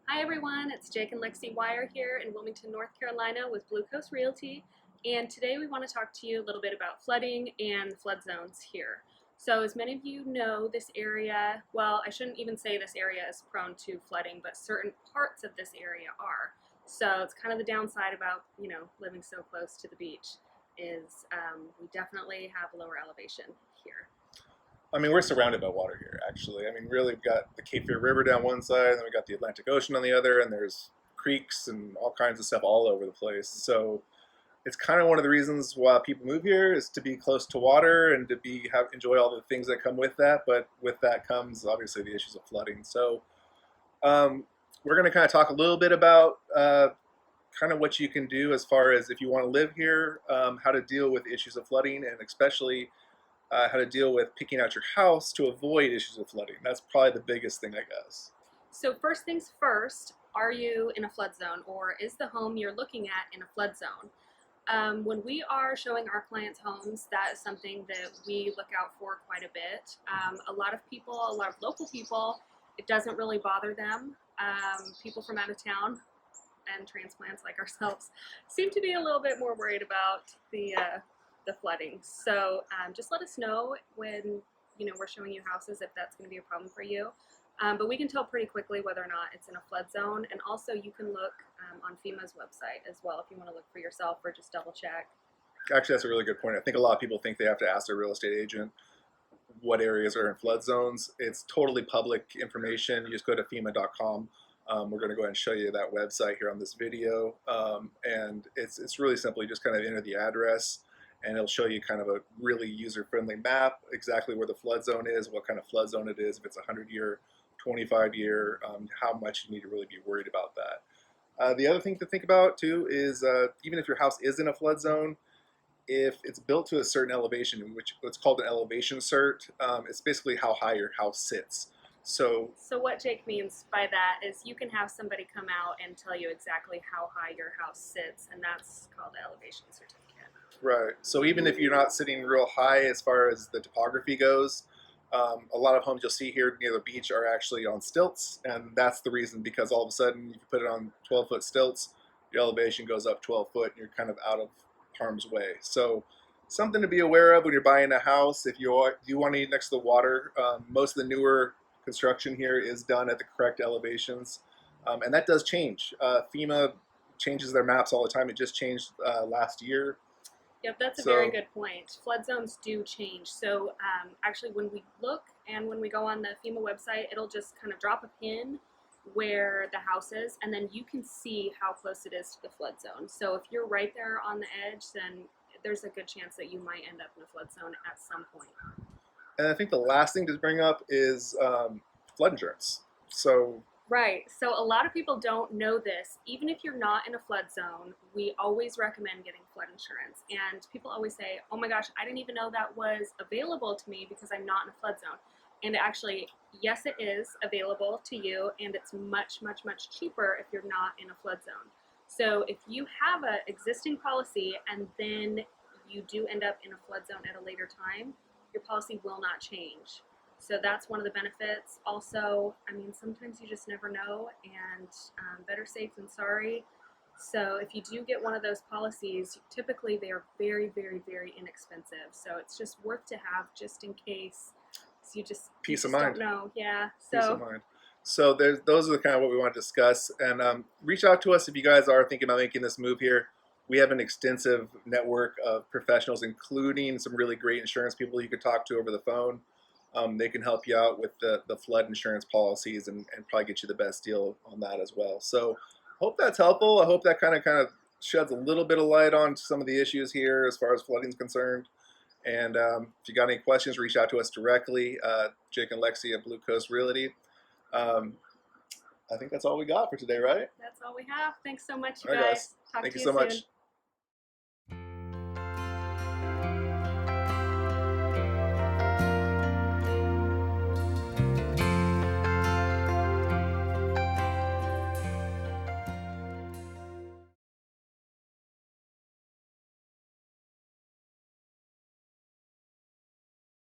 Hi everyone, it's Jake and Lexi Wyer here in Wilmington, North Carolina with Blue Coast Realty, and today we want to talk to you a little bit about flooding and flood zones here. So as many of you know, this area, well, I shouldn't even say this area is prone to flooding, but certain parts of this area are. So it's kind of the downside about, living so close to the beach is we definitely have lower elevation here. I mean, we're surrounded by water here, actually. I mean, really, we've got the Cape Fear River down one side, and then we've got the Atlantic Ocean on the other, and there's creeks and all kinds of stuff all over the place. So it's kind of one of the reasons why people move here is to be close to water and to enjoy all the things that come with that. But with that comes obviously the issues of flooding. So we're going to kind of talk a little bit about kind of what you can do as far as if you want to live here, how to deal with issues of flooding, and especially how to deal with picking out your house to avoid issues of flooding. That's probably the biggest thing, I guess. So first things first, are you in a flood zone, or is the home you're looking at in a flood zone? When we are showing our clients homes, that is something that we look out for quite a bit. A lot of local people, it doesn't really bother them. People from out of town and transplants like ourselves seem to be a little bit more worried about the flooding. So just let us know when we're showing you houses if that's going to be a problem for you. But we can tell pretty quickly whether or not it's in a flood zone, and also you can look on FEMA's website as well if you want to look for yourself or just double check. Actually, that's a really good point. I think a lot of people think they have to ask their real estate agent what areas are in flood zones. It's totally public information. You just go to FEMA.com. We're going to go ahead and show you that website here on this video, and it's really simple. You just kind of enter the address, and it'll show you kind of a really user-friendly map, exactly where the flood zone is, what kind of flood zone it is, if it's a 100-year, 25-year, how much you need to really be worried about that. The other thing to think about too is even if your house is in a flood zone, if it's built to a certain elevation, which what's called an elevation cert, it's basically how high your house sits. So what Jake means by that is you can have somebody come out and tell you exactly how high your house sits, and that's called the elevation certificate. Right. So even if you're not sitting real high as far as the topography goes, a lot of homes you'll see here near the beach are actually on stilts, and that's the reason, because all of a sudden if you put it on 12-foot stilts, your elevation goes up 12 foot and you're kind of out of harm's way. So something to be aware of when you're buying a house. If you want to eat next to the water, most of the newer construction here is done at the correct elevations, and that does change. FEMA changes their maps all the time. It just changed last year. Yep, that's a very good point. Flood zones do change. So actually when we look and when we go on the FEMA website, it'll just kind of drop a pin where the house is, and then you can see how close it is to the flood zone. So if you're right there on the edge, then there's a good chance that you might end up in a flood zone at some point. And I think the last thing to bring up is flood insurance. Right, so a lot of people don't know this. Even if you're not in a flood zone, we always recommend getting flood insurance. And people always say, oh my gosh, I didn't even know that was available to me because I'm not in a flood zone. And actually, yes, it is available to you, and it's much, much, much cheaper if you're not in a flood zone. So if you have an existing policy and then you do end up in a flood zone at a later time, your policy will not change. So that's one of the benefits. Also, I mean, sometimes you just never know, and better safe than sorry. So if you do get one of those policies, typically they are very, very, very inexpensive. So it's just worth to have just in case. So you just peace of mind. Don't know, yeah. Peace of mind. So those are the kind of what we want to discuss, and reach out to us if you guys are thinking about making this move here. We have an extensive network of professionals, including some really great insurance people you could talk to over the phone. They can help you out with the flood insurance policies and probably get you the best deal on that as well. So hope that's helpful. I hope that kind of sheds a little bit of light on some of the issues here as far as flooding is concerned. And if you got any questions, reach out to us directly, Jake and Lexi at Blue Coast Realty. I think that's all we got for today, right? That's all we have. Thanks so much, you guys. Talk Thank to you you so soon. much.